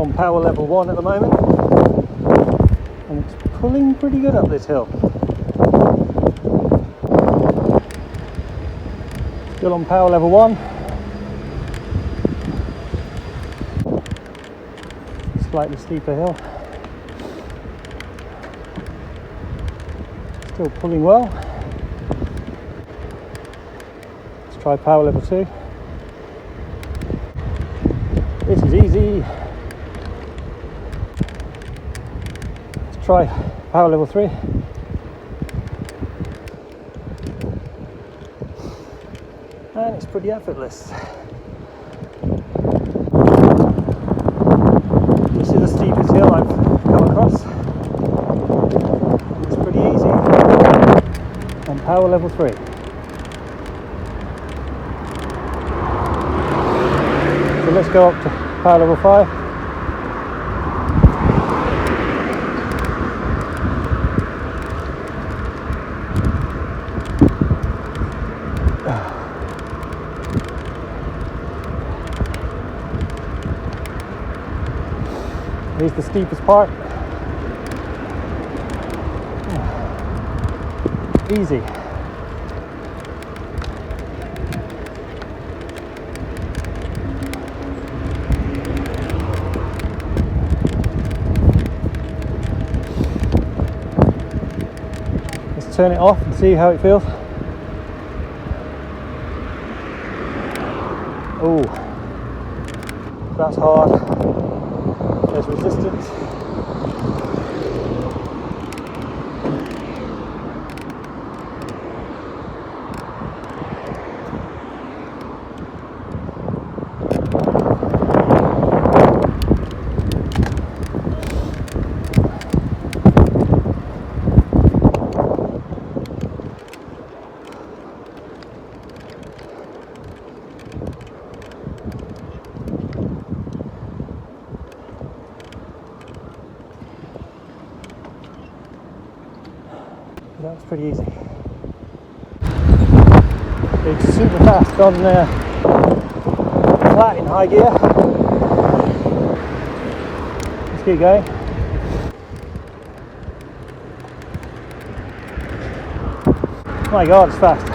on power level 1 at the moment, and it's pulling pretty good up this hill. Still on power level 1. Slightly steeper hill. Still pulling well. Let's try power level 2. This is easy. Let's try power level 3. And it's pretty effortless. This is the steepest hill I've come across. It's pretty easy on power level 3. So let's go up to power level 5. Here's the steepest part. Easy. Let's turn it off and see how it feels. Oh, that's hard. There's resistance. That's pretty easy. It's super fast on flat in high gear. Let's keep going. Oh my god, it's fast.